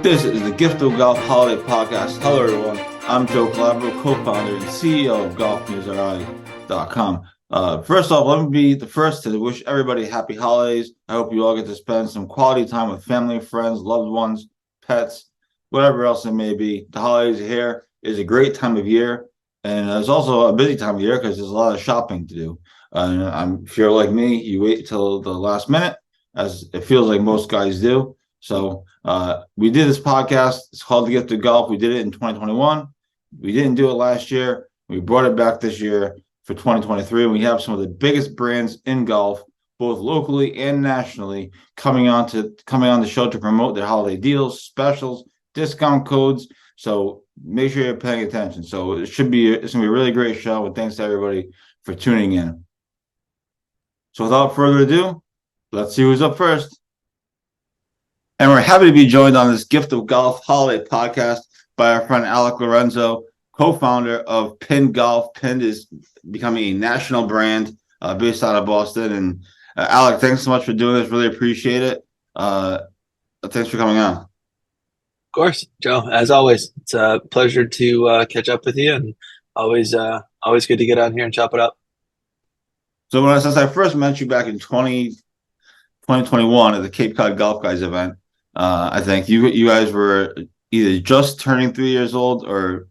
This is the Gift of Golf Holiday Podcast. Hello, everyone. I'm Joe Calabro, co-founder and CEO of GolfNewsRI.com. First off, let me be the first to wish everybody happy holidays. I hope you all get to spend some quality time with family, friends, loved ones, pets, whatever else it may be. The holidays are here. It's a great time of year, and it's also a busy time of year because there's a lot of shopping to do. If you're like me, you wait till the last minute, as it feels like most guys do. So we did this podcast. It's called The Gift of Golf. We did it in 2021. We didn't do it last year. We brought it back this year for 2023. And we have some of the biggest brands in golf, both locally and nationally, coming on the show to promote their holiday deals, specials, discount codes. So make sure you're paying attention. So it's gonna be a really great show. And thanks to everybody for tuning in. So without further ado, let's see who's up first. And we're happy to be joined on this Gift of Golf Holiday Podcast by our friend Alec Lorenzo, co-founder of Pinned Golf. Pinned is becoming a national brand based out of Boston. And Alec, thanks so much for doing this. Really appreciate it. Thanks for coming on. Of course, Joe. As always, it's a pleasure to catch up with you, and always good to get on here and chop it up. So since I first met you back in 2021 at the Cape Cod Golf Guys event, I think you guys were either just turning 3 years old or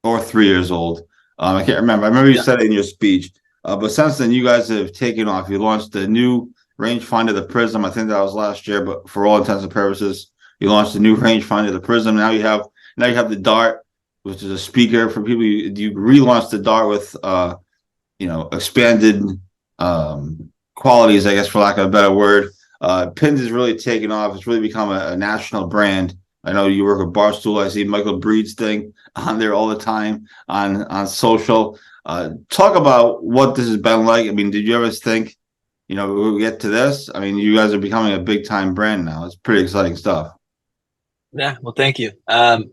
3 years old. I can't remember. I remember you said it in your speech. But since then, you guys have taken off. You launched the new rangefinder, the Prism. I think that was last year, but for all intents and purposes, you launched the new rangefinder, the Prism. Now you have the Dart, which is a speaker for people. You relaunched the Dart with expanded qualities, I guess, for lack of a better word. Pins is really taken off. It's really become a national brand. I know you work with Barstool. I see Michael Breed's thing on there all the time on social. Talk about what this has been like. I mean, did you ever think, we'll get to this? I mean, you guys are becoming a big time brand now. It's pretty exciting stuff. Yeah, well, thank you. No,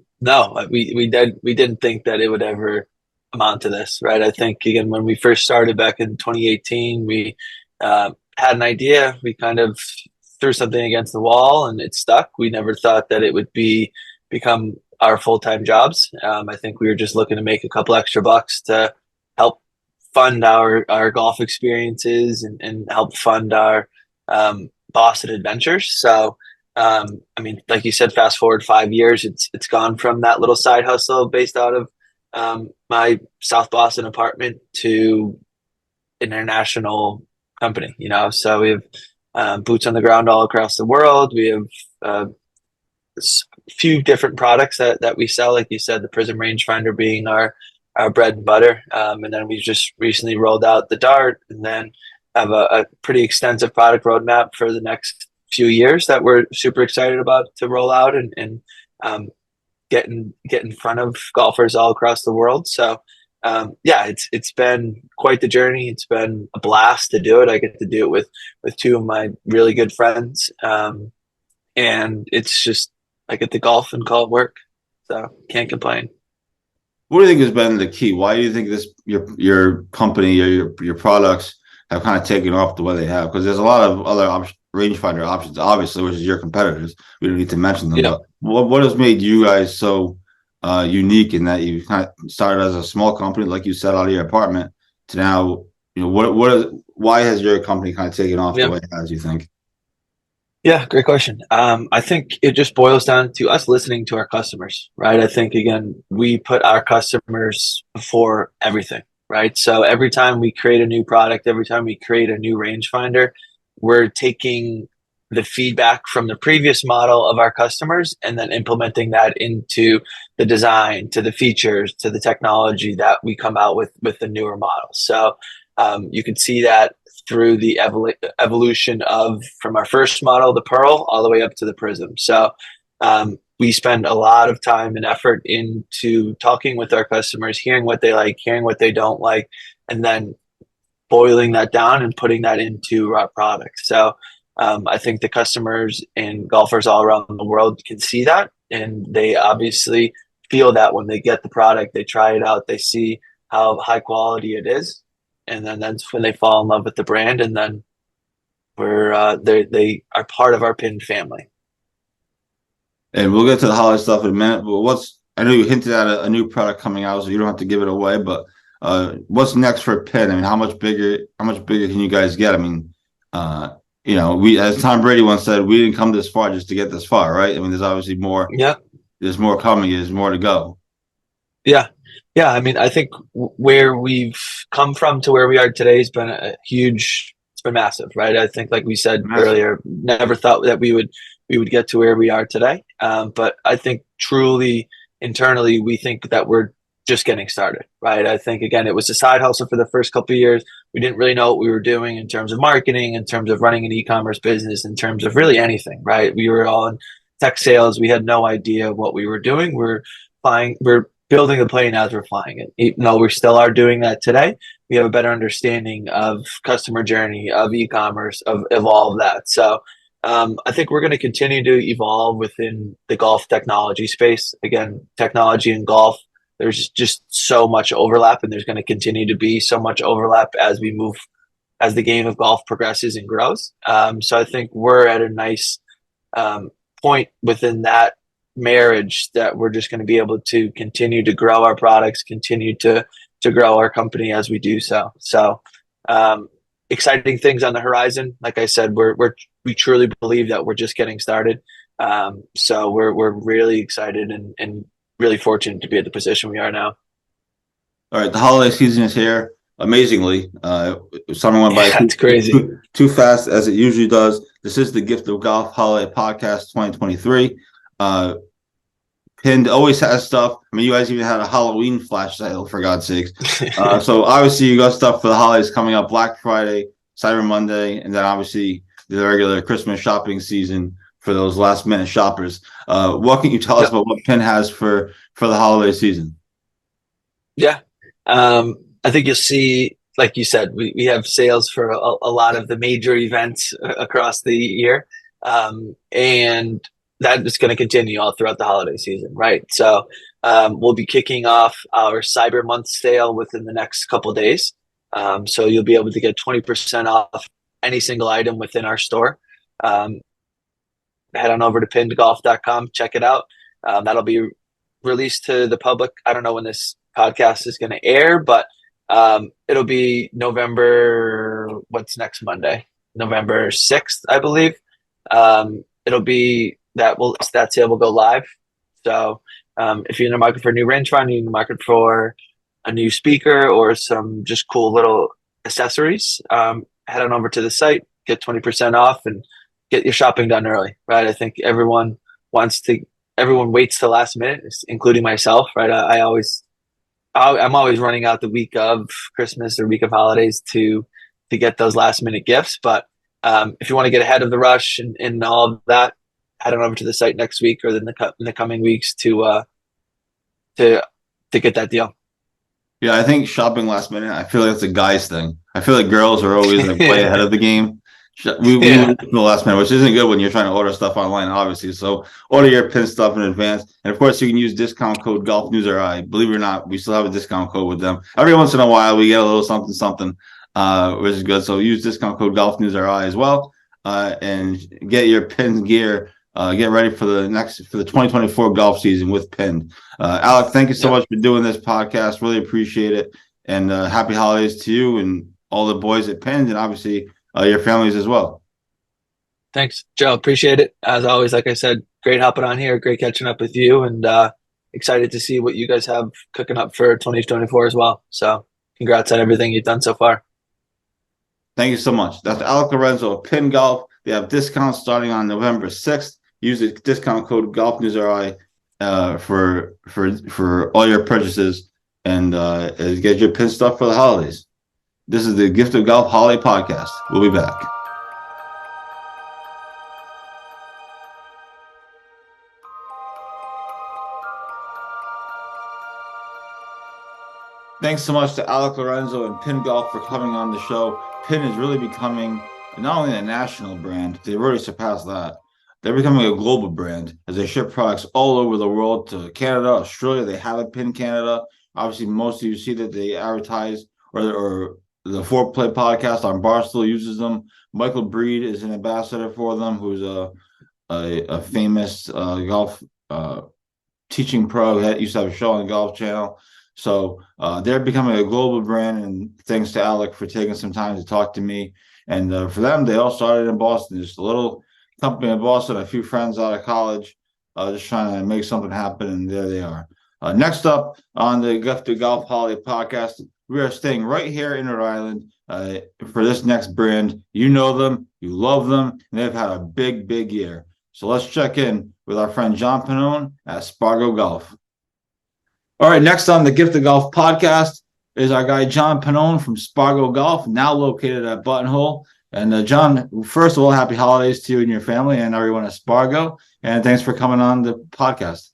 we didn't think that it would ever amount to this, right? I think again when we first started back in 2018, we had an idea. We kind of threw something against the wall and it stuck. We never thought that it would become our full-time jobs. I think we were just looking to make a couple extra bucks to help fund our golf experiences and help fund our Boston adventures. So, I mean, like you said, fast forward 5 years, it's gone from that little side hustle based out of my South Boston apartment to an international company, so we have boots on the ground all across the world. We have a few different products that we sell, like you said, the Prism rangefinder being our bread and butter, and then we just recently rolled out the Dart, and then have a pretty extensive product roadmap for the next few years that we're super excited about to roll out and get in front of golfers all across the world. So it's been quite the journey. It's been a blast to do it. I get to do it with two of my really good friends, and it's just I get to golf and call it work. So can't complain. What do you think has been the key? Why do you think your company or your products have kind of taken off the way they have? Because there's a lot of other rangefinder options, obviously, which is your competitors. We don't need to mention them. Yeah. But what has made you guys so unique in that you kind of started as a small company, like you said, out of your apartment, to now, why has your company kind of taken off the way it has, you think? Yeah, great question. I think it just boils down to us listening to our customers, right? I think, again, we put our customers before everything, right? So every time we create a new product, every time we create a new rangefinder, we're taking the feedback from the previous model of our customers and then implementing that into the design, to the features, to the technology that we come out with the newer model. So you can see that through the evolution from our first model, the Pearl, all the way up to the Prism. So we spend a lot of time and effort into talking with our customers, hearing what they like, hearing what they don't like, and then boiling that down and putting that into our product. So I think the customers and golfers all around the world can see that, and they obviously feel that when they get the product, they try it out, they see how high quality it is, and then that's when they fall in love with the brand, and then they are part of our Pinned family. And we'll get to the holiday stuff in a minute. But I know you hinted at a new product coming out, so you don't have to give it away. But what's next for Penn? I mean, how much bigger can you guys get? I mean, we, as Tom Brady once said, we didn't come this far just to get this far, right? I mean, there's obviously more. Yeah. There's more coming. There's more to go. Yeah. Yeah. I mean, I think where we've come from to where we are today has been a huge, it's been massive, right? I think, like we said Massive. earlier, never thought that we would get to where we are today. But I think truly internally, we think that we're just getting started, right? I think, again, it was a side hustle for the first couple of years. We didn't really know what we were doing in terms of marketing, in terms of running an e-commerce business, in terms of really anything, right? We were all in tech sales. We had no idea what we were doing. We're building the plane as we're flying it. Even though we still are doing that today, we have a better understanding of customer journey, of e-commerce, of all of that. So I think we're going to continue to evolve within the golf technology space. Again, technology and golf, there's just so much overlap, and there's going to continue to be so much overlap as we move, as the game of golf progresses and grows. So I think we're at a nice um, point within that marriage that we're just going to be able to continue to grow our products, continue to grow our company as we do so. So exciting things on the horizon. Like I said, we truly believe that we're just getting started. So we're really excited and really fortunate to be at the position we are now. All right, the holiday season is here. Amazingly, summer went by Yeah, it's crazy. too fast as it usually does. This is the Gift of Golf Holiday Podcast 2023. Uh, Pinned always has stuff. I mean, you guys even had a Halloween flash sale for God's sakes. So obviously you got stuff for the holidays coming up: Black Friday, Cyber Monday, and then obviously the regular Christmas shopping season for those last minute shoppers. What can you tell us Yep. about what Penn has for the holiday season? Yeah. I think you'll see, like you said, we have sales for a lot of the major events across the year. And that is going to continue all throughout the holiday season, right? So we'll be kicking off our Cyber Month sale within the next couple days. So you'll be able to get 20% off any single item within our store. Um, Head on over to pinnedgolf.com, check it out. That'll be released to the public. I don't know when this podcast is going to air, but it'll be November. What's next Monday? November 6th, I believe. It'll be that sale will go live. So if you're in the market for a new rangefinder, you're in the market for a new speaker or some just cool little accessories, head on over to the site, get 20% off, and get your shopping done early, right? I think everyone waits till last minute, including myself, right? I'm always running out the week of Christmas or week of holidays to get those last minute gifts. But if you want to get ahead of the rush and all of that, head on over to the site next week or in the coming weeks to get that deal. Yeah, I think shopping last minute, I feel like it's a guy's thing. I feel like girls are always like way ahead of the game. We Yeah, wait for the last minute, which isn't good when you're trying to order stuff online, obviously. So order your pin stuff in advance. And of course, you can use discount code GolfNewsRI. Believe it or not, we still have a discount code with them. Every once in a while, we get a little something, something, which is good. So use discount code GolfNewsRI as well, and get your pin gear. Get ready for the 2024 golf season with Pinned. Alec, thank you so yeah. much for doing this podcast. Really appreciate it. And happy holidays to you and all the boys at Pinned, and obviously your families as well. Thanks, Joe. Appreciate it. As always, like I said, great hopping on here. Great catching up with you, and excited to see what you guys have cooking up for 2024 as well. So congrats on everything you've done so far. Thank you so much. That's Alec Lorenzo of Pin Golf. They have discounts starting on November 6th. Use the discount code GolfNewsRI for all your purchases and get your pin stuff for the holidays. This is the Gift of Golf Holiday Podcast. We'll be back. Thanks so much to Alec Lorenzo and Pin Golf for coming on the show. Pin is really becoming not only a national brand, they've already surpassed that. They're becoming a global brand as they ship products all over the world to Canada, Australia. They have a Pin Canada. Obviously, most of you see that they advertise or the Foreplay podcast on Barstool uses them. Michael Breed is an ambassador for them, who's a famous golf teaching pro that used to have a show on the Golf Channel. So they're becoming a global brand, and thanks to Alec for taking some time to talk to me. And for them, they all started in Boston, just a little company in Boston, a few friends out of college, just trying to make something happen, and there they are. Next up on the Gift to Golf Holiday podcast, we are staying right here in Rhode Island for this next brand. You know them, you love them, and they've had a big, big year. So let's check in with our friend John Pannone at Spargo Golf. All right, next on the Gift of Golf podcast is our guy John Pannone from Spargo Golf, now located at Buttonhole. And John, first of all, happy holidays to you and your family and everyone at Spargo. And thanks for coming on the podcast.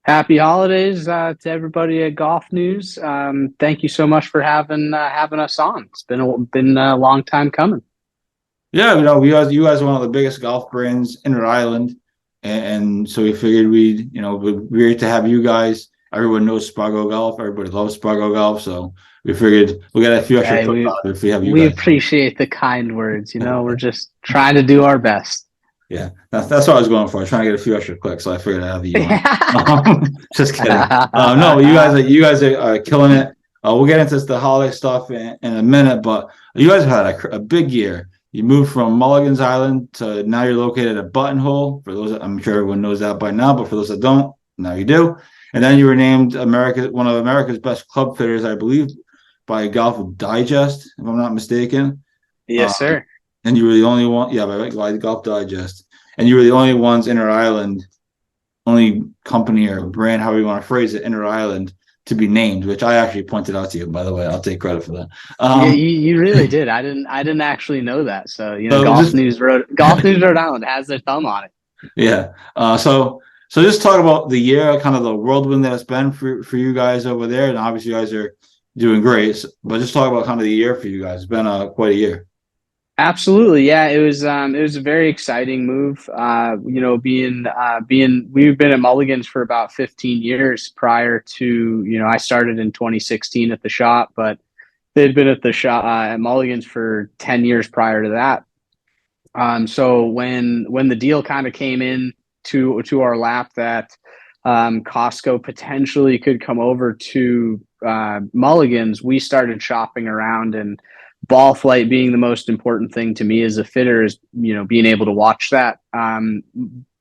Happy holidays to everybody at Golf News. Thank you so much for having us on. It's been a long time coming. Yeah, you guys are one of the biggest golf brands in Rhode Island, and so we figured it'd be great to have you guys. Everyone knows Spargo Golf. Everybody loves Spargo Golf, so we figured we got a few extra if we have you. We appreciate the kind words. We're just trying to do our best. Yeah, that's what I was going for. I was trying to get a few extra clicks, so I figured I'd have you on. Just kidding. No, you guys are killing it. We'll get into the holiday stuff in a minute, but you guys have had a big year. You moved from Mulligan's Island to now you're located at Buttonhole. For those, I'm sure everyone knows that by now, but for those that don't, now you do. And then you were named one of America's best club fitters, I believe, by Golf Digest, if I'm not mistaken. Yes, sir. And you were the only one, by Golf Digest. And you were the only ones in Rhode Island, only company or brand, however you want to phrase it, in Rhode Island to be named, which I actually pointed out to you, by the way. I'll take credit for that. Yeah, you really did. I didn't actually know that. So Golf News Rhode Island has their thumb on it. Yeah. So just talk about the year, kind of the whirlwind that it's been for you guys over there, and obviously you guys are doing great. But just talk about kind of the year for you guys. It's been quite a year. Absolutely, yeah. It was a very exciting move. We've been at Mulligan's for about 15 years prior to, I started in 2016 at the shop, but they'd been at the shop at Mulligan's for 10 years prior to that. So when the deal kind of came in to our lap that Costco potentially could come over to Mulligan's, we started shopping around, and ball flight being the most important thing to me as a fitter is, being able to watch that.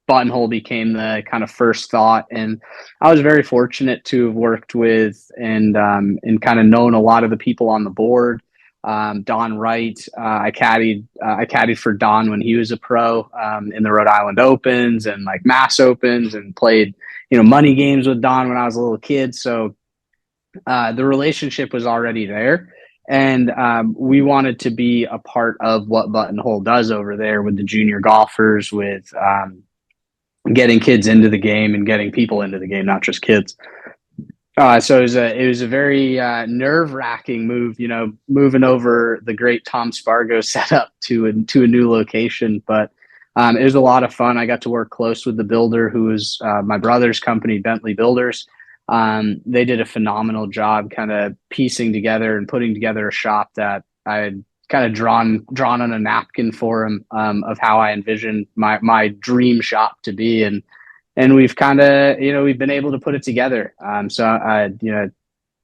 Buttonhole became the kind of first thought, and I was very fortunate to have worked with and kind of known a lot of the people on the board. Don Wright, I caddied for Don when he was a pro in the Rhode Island Opens and like Mass Opens, and played money games with Don when I was a little kid. So the relationship was already there. And we wanted to be a part of what Buttonhole does over there with the junior golfers, with getting kids into the game and getting people into the game, not just kids. So it was a very nerve-wracking move, moving over the great Tom Spargo setup to a new location. But it was a lot of fun. I got to work close with the builder, who was my brother's company, Bentley Builders. They did a phenomenal job kind of piecing together and putting together a shop that I had kind of drawn on a napkin for him, of how I envisioned my dream shop to be. And we've kind of, we've been able to put it together.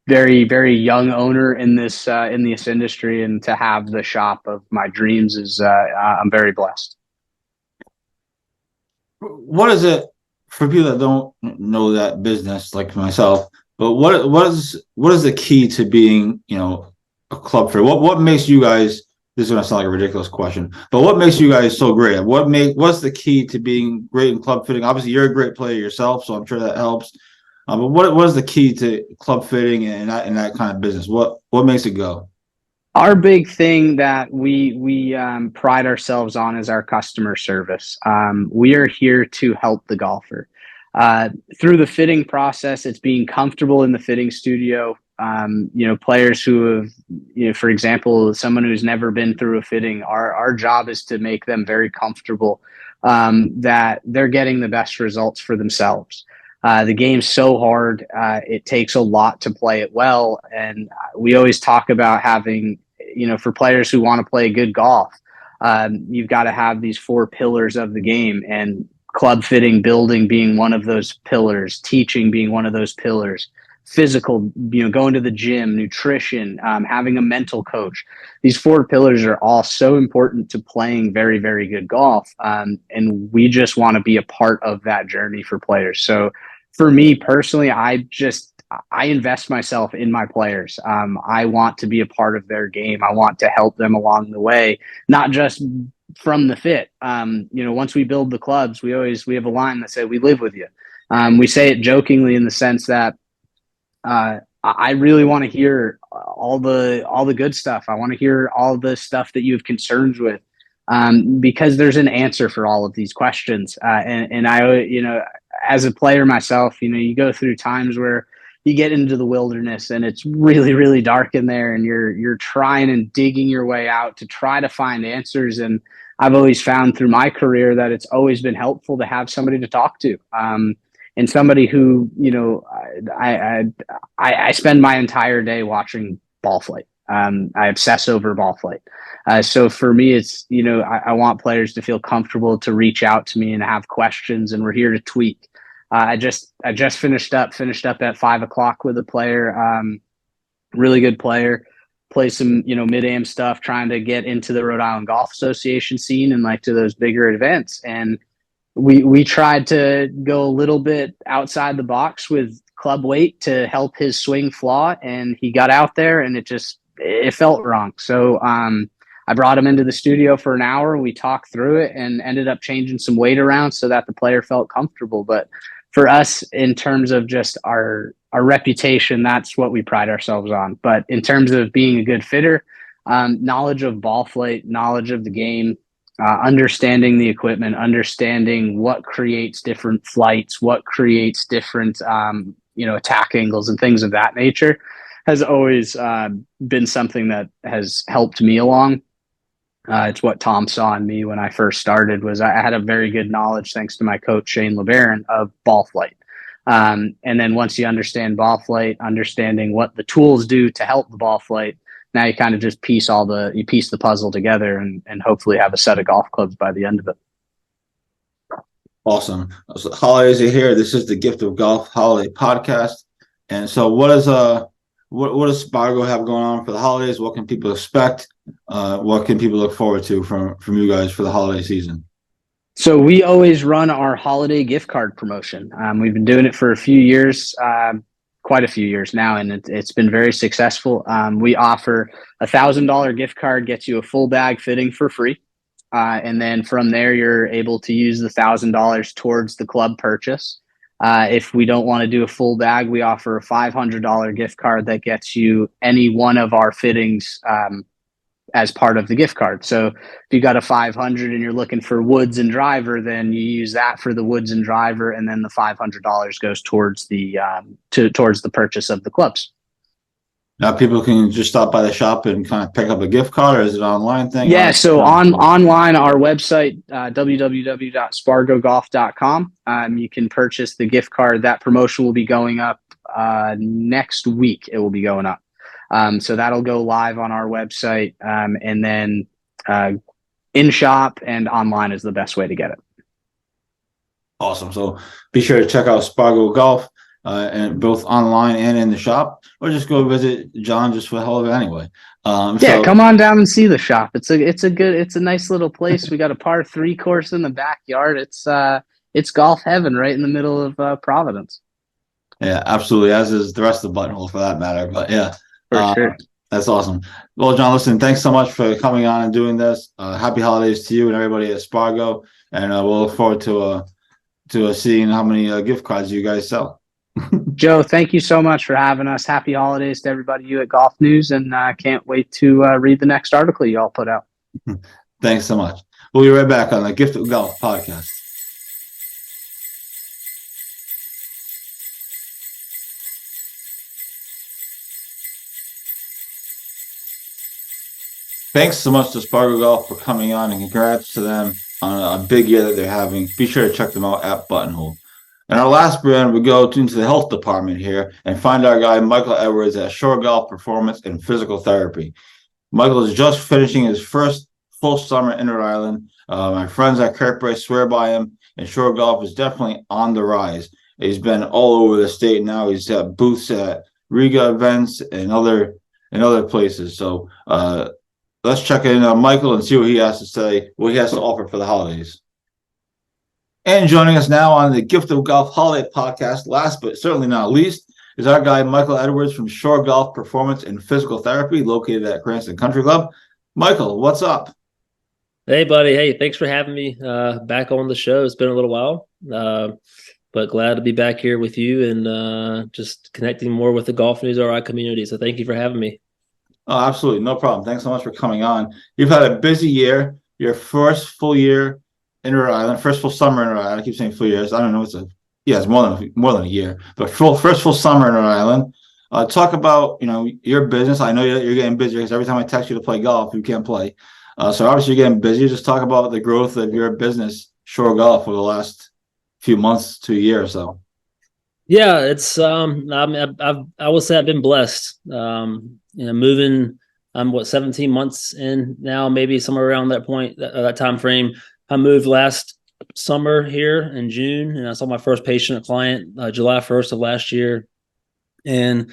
Very, very young owner in this industry, and to have the shop of my dreams is, I'm very blessed. What is it for people that don't know that business, like myself? But what is the key to being, a club fitter? What makes you guys? This is going to sound like a ridiculous question, but what makes you guys so great? What's the key to being great in club fitting? Obviously, you're a great player yourself, so I'm sure that helps. But what is the key to club fitting and that kind of business? What makes it go? Our big thing that we pride ourselves on is our customer service. We are here to help the golfer. Through the fitting process, it's being comfortable in the fitting studio. Players who have, for example, someone who's never been through a fitting, our job is to make them very comfortable, that they're getting the best results for themselves. The game's so hard. It takes a lot to play it well. And we always talk about having, for players who want to play good golf, you've got to have these 4 pillars of the game. And club fitting, building being one of those pillars, teaching being one of those pillars, physical, going to the gym, nutrition, having a mental coach. These 4 pillars are all so important to playing very, very good golf. And we just want to be a part of that journey for players. So for me personally, I invest myself in my players. I want to be a part of their game. I want to help them along the way, not just from the fit. Once we build the clubs, we have a line that says, "We live with you." We say it jokingly in the sense that I really want to hear all the good stuff. I want to hear all the stuff that you have concerns with, because there's an answer for all of these questions. And I, as a player myself, you go through times where you get into the wilderness and it's really, really dark in there, and you're trying and digging your way out to try to find answers. And I've always found through my career that it's always been helpful to have somebody to talk to. And somebody who, I spend my entire day watching ball flight. I obsess over ball flight. So for me, it's, I want players to feel comfortable to reach out to me and have questions, and we're here to tweak. I just finished up at 5:00 with a player, really good player, play some, mid-am stuff, trying to get into the Rhode Island Golf Association scene and like to those bigger events. And we tried to go a little bit outside the box with club weight to help his swing flaw, and he got out there and it felt wrong. So I brought him into the studio for an hour. We talked through it and ended up changing some weight around so that the player felt comfortable. But for us, in terms of just our reputation, that's what we pride ourselves on. But in terms of being a good fitter, knowledge of ball flight, knowledge of the game, understanding the equipment, understanding what creates different flights, what creates different, attack angles and things of that nature has always been something that has helped me along. It's what Tom saw in me when I first started. Was I had a very good knowledge, thanks to my coach, Shane LeBaron, of ball flight. And then once you understand ball flight, understanding what the tools do to help the ball flight, now you kind of just piece the puzzle together and hopefully have a set of golf clubs by the end of it. Awesome. So holidays are here. This is the Gift of Golf Holiday Podcast. And so what does Spargo have going on for the holidays? What can people expect? What can people look forward to from you guys for the holiday season? So we always run our holiday gift card promotion. We've been doing it for a few years, quite a few years now, and it's been very successful. We offer $1,000 gift card, gets you a full bag fitting for free. And then from there, you're able to use the $1,000 towards the club purchase. If we don't want to do a full bag, we offer a $500 gift card that gets you any one of our fittings as part of the gift card. So if you got a 500 and you're looking for woods and driver, then you use that for the woods and driver, and then the $500 goes towards the purchase of the clubs. Now people can just stop by the shop and kind of pick up a gift card, or is it an online thing? Yeah, so online, our website, www.spargogolf.com. You can purchase the gift card. That promotion will be going up next week. It will be going up. So that'll go live on our website, and then in shop and online is the best way to get it. Awesome. So be sure to check out Spargo Golf, and both online and in the shop, or just go visit John just for the hell of it anyway. Come on down and see the shop. It's a nice little place. We got a par 3 course in the backyard. It's golf heaven right in the middle of Providence. Yeah, absolutely. As is the rest of the buttonhole for that matter. But yeah. For sure. That's awesome. Well, John, listen, thanks so much for coming on and doing this. Happy holidays to you and everybody at Spargo, and we'll look forward to seeing how many gift cards you guys sell. Joe, thank you so much for having us. Happy holidays to everybody, you at Golf News, and I can't wait to read the next article you all put out. Thanks so much. We'll be right back on the Gift of Golf podcast. Thanks so much to Spargo Golf for coming on, and congrats to them on a big year that they're having. Be sure to check them out at Buttonhole. And our last brand, we go into the health department here and find our guy, Michael Edwards, at Shore Golf Performance and Physical Therapy. Michael is just finishing his first full summer in Rhode Island. My friends at Kirkbrae swear by him. and shore golf is definitely on the rise. He's been all over the state now. He's at booths at Riga events and other places. So let's check in on Michael and see what he has to say, what he has to offer for the holidays. And joining us now on the Gift of Golf Holiday podcast, last but certainly not least, is our guy Michael Edwards from Shore Golf Performance and Physical Therapy, located at Cranston Country Club. Michael, what's up? Hey, buddy. Hey, thanks for having me back on the show. It's been a little while, but glad to be back here with you and just connecting more with the Golf News RI community. So thank you for having me. Oh, absolutely. No problem. Thanks so much for coming on. You've had a busy year, your first full year in Rhode Island, first full summer in Rhode Island. I keep saying full years. I don't know. It's more than a year, but first full summer in Rhode Island. Talk about, your business. I know you're getting busier because every time I text you to play golf, you can't play. So obviously you're getting busy. Just talk about the growth of your business, Shore Golf, for the last few months to a year or so. Yeah, it's I will say I've been blessed. Moving. I'm 17 months in now, maybe somewhere around that point, that time frame. I moved last summer here in June, and I saw my first patient or client July 1st of last year, and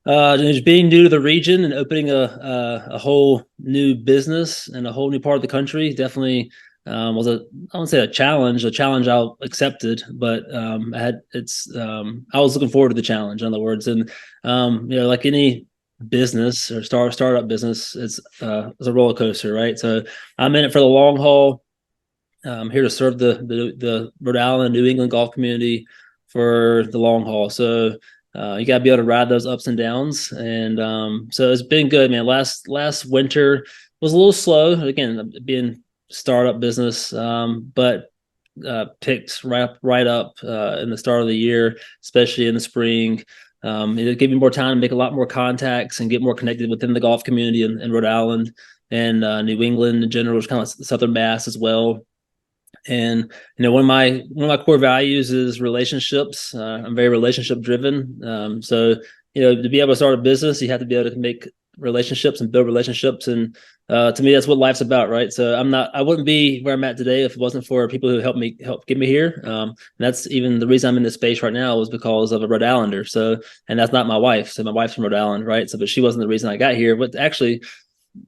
just being new to the region and opening a whole new business in a whole new part of the country definitely was I won't say a challenge I accepted, but I was looking forward to the challenge, in other words. And like any business or startup business, it's a roller coaster, right? So I'm in it for the long haul. I'm here to serve the Rhode Island, New England golf community for the long haul. So you got to be able to ride those ups and downs. And so it's been good, man. Last winter was a little slow, again, being startup business, but picked right up in the start of the year, especially in the spring. It gave me more time to make a lot more contacts and get more connected within the golf community in Rhode Island and New England in general, which kind of Southern Mass as well. And one of my core values is relationships. I'm very relationship driven. So to be able to start a business, you have to be able to make relationships and build relationships. And to me, that's what life's about, right? So I wouldn't be where I'm at today if it wasn't for people who helped get me here. And that's even the reason I'm in this space right now was because of a Rhode Islander. So, and that's not my wife. So my wife's from Rhode Island, right? So, but she wasn't the reason I got here. But actually,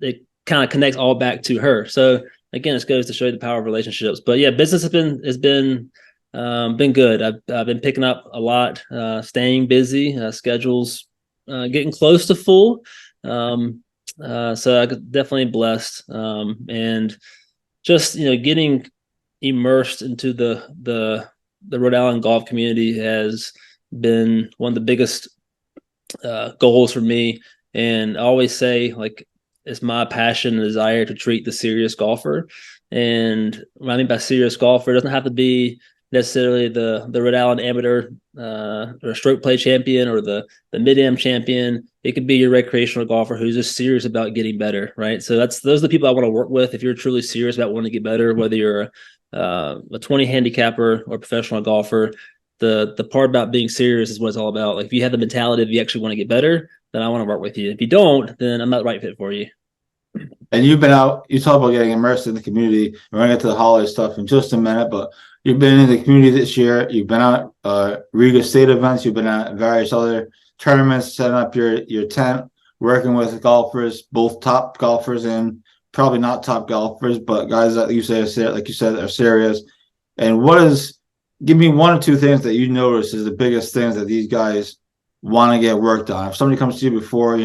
it kind of connects all back to her. So again, it goes to show you the power of relationships. But yeah, business has been good. I've been picking up a lot, staying busy, schedules getting close to full. So I definitely blessed, and just getting immersed into the Rhode Island golf community has been one of the biggest goals for me. And I always say, like, it's my passion and desire to treat the serious golfer. And what I mean by serious golfer, it doesn't have to be necessarily the Rhode Island amateur or stroke play champion or the mid-am champion. It could be your recreational golfer who's just serious about getting better, right? So those are the people I want to work with. If you're truly serious about wanting to get better, whether you're a 20 handicapper or professional golfer, the part about being serious is what it's all about. Like, if you have the mentality of you actually want to get better, then I want to work with you. If you don't, then I'm not the right fit for you. And you've been out, you talk about getting immersed in the community. We're going to get to the holiday stuff in just a minute, but you've been in the community this year. You've been out Riga State events. You've been at various other tournaments, setting up your tent, working with golfers, both top golfers and probably not top golfers, but guys that you say are serious. And give me one or two things that you notice is the biggest things that these guys want to get worked on. If somebody comes to you before,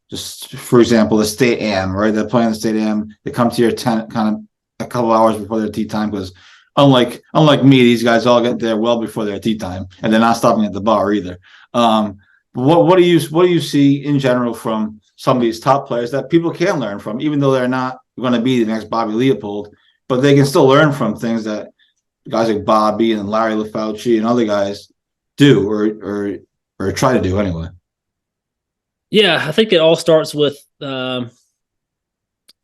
just for example, the state am, right? They're playing the state am. They come to your tent kind of a couple hours before their tee time, because unlike me, these guys all get there well before their tee time, and they're not stopping at the bar either. What do you see in general from some of these top players that people can learn from, even though they're not going to be the next Bobby Leopold, but they can still learn from things that guys like Bobby and Larry LaFauci and other guys do or try to do anyway? Yeah, I think it all starts with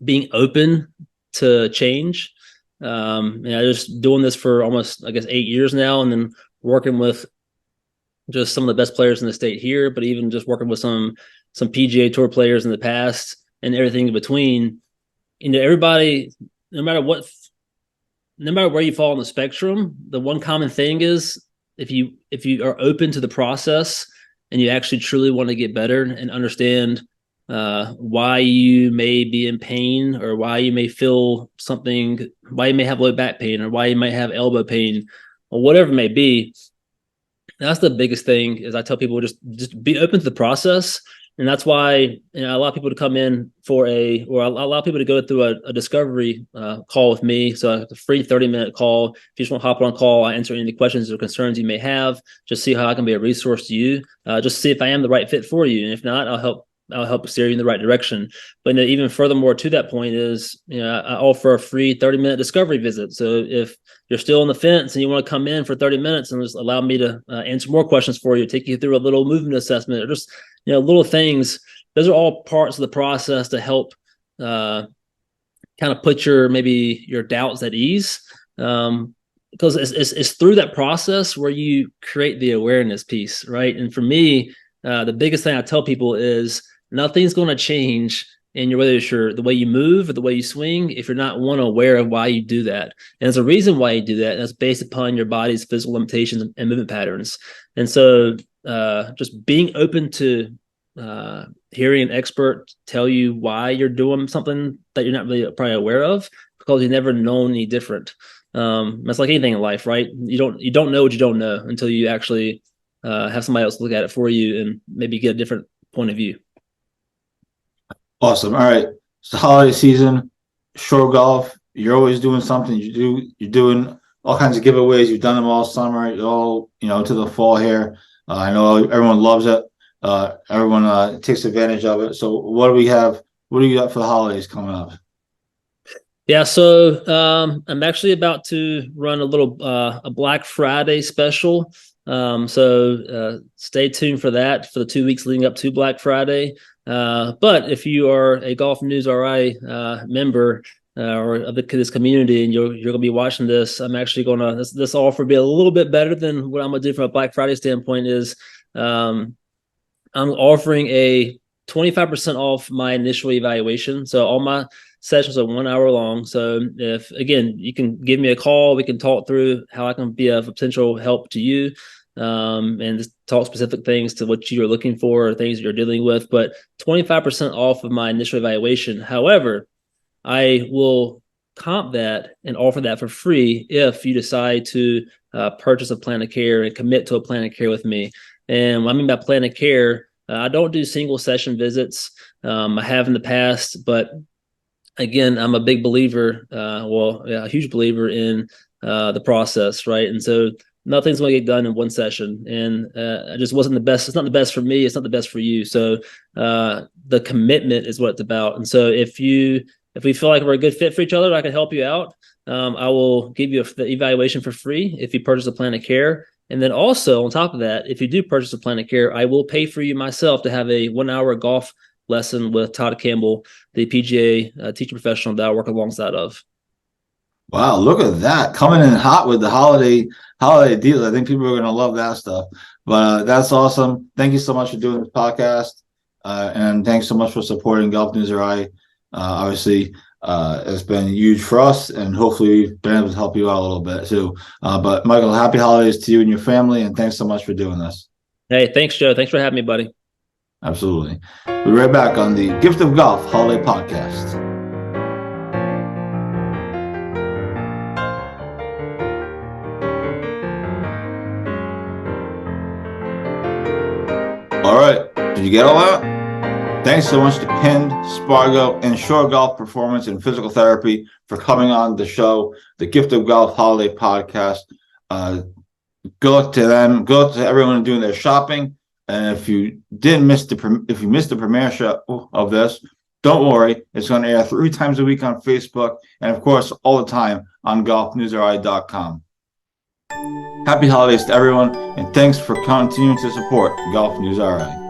being open to change. Just doing this for almost, 8 years now, and then working with just some of the best players in the state here, but even just working with some PGA Tour players in the past and everything in between. Everybody, no matter no matter where you fall on the spectrum, the one common thing is if you are open to the process and you actually truly want to get better and understand why you may be in pain, or why you may feel something, why you may have low back pain, or why you might have elbow pain, or whatever it may be. That's the biggest thing. Is I tell people just be open to the process. And that's why I allow people to come in or I allow people to go through a discovery call with me. So it's a free 30-minute call. If you just want to hop on a call, I answer any questions or concerns you may have. Just see how I can be a resource to you. Just see if I am the right fit for you. And if not, I'll help steer you in the right direction. But even furthermore to that point is, I offer a free 30-minute discovery visit. So if you're still on the fence and you want to come in for 30 minutes and just allow me to answer more questions for you, take you through a little movement assessment, or just little things, those are all parts of the process to help kind of put your doubts at ease. Because it's through that process where you create the awareness piece, right? And for me, the biggest thing I tell people is nothing's going to change in whether it's the way you move or the way you swing if you're not aware of why you do that. And there's a reason why you do that, and that's based upon your body's physical limitations and movement patterns. And so just being open to hearing an expert tell you why you're doing something that you're not really probably aware of, because you've never known any different. That's like anything in life, right? You don't know what you don't know until you actually have somebody else look at it for you and maybe get a different point of view. Awesome. All right. It's the holiday season, shore golf. You're always doing something. You're doing all kinds of giveaways. You've done them all summer, all to the fall here. I know everyone loves it. Everyone takes advantage of it. So what do we have? What do you got for the holidays coming up? Yeah, so I'm actually about to run a Black Friday special. So stay tuned for that for the 2 weeks leading up to Black Friday. But if you are a GolfNewsRI member or of this community, and you're going to be watching this, I'm actually going to this offer be a little bit better than what I'm going to do from a Black Friday standpoint. Is I'm offering a 25% off my initial evaluation. So all my sessions are 1 hour long. So if, again, you can give me a call, we can talk through how I can be of potential help to you, and just talk specific things to what you're looking for or things that you're dealing with. But 25% off of my initial evaluation. However, I will comp that and offer that for free if you decide to purchase a plan of care and commit to a plan of care with me. And what I mean by plan of care, I don't do single session visits. I have in the past, but again, I'm a big believer, a huge believer in the process, right? And so nothing's going to get done in one session, and it just wasn't the best. It's not the best for me. It's not the best for you. So the commitment is what it's about. And so if we feel like we're a good fit for each other, I can help you out. I will give you the evaluation for free if you purchase a plan of care. And then also on top of that, if you do purchase a plan of care, I will pay for you myself to have a 1 hour golf lesson with Todd Campbell, the PGA teacher professional that I work alongside of. Wow, look at that. Coming in hot with the holiday deals. I think people are going to love that stuff. But that's awesome. Thank you so much for doing this podcast. And thanks so much for supporting GolfNewsRI. Obviously, it's been huge for us, and hopefully we've been able to help you out a little bit too. But Michael, happy holidays to you and your family, and thanks so much for doing this. Hey, thanks, Joe. Thanks for having me, buddy. Absolutely. We'll be right back on the Gift of Golf Holiday Podcast. All right. Did you get all that? Thanks so much to Pinned, Spargo, and Shore Golf Performance and Physical Therapy for coming on the show, the Gift of Golf Holiday Podcast. Good luck to them. Good luck to everyone doing their shopping. And if you missed the premiere show of this, don't worry. It's going to air 3 times a week on Facebook, and of course, all the time on GolfNewsRI.com. Happy holidays to everyone, and thanks for continuing to support Golf News RI.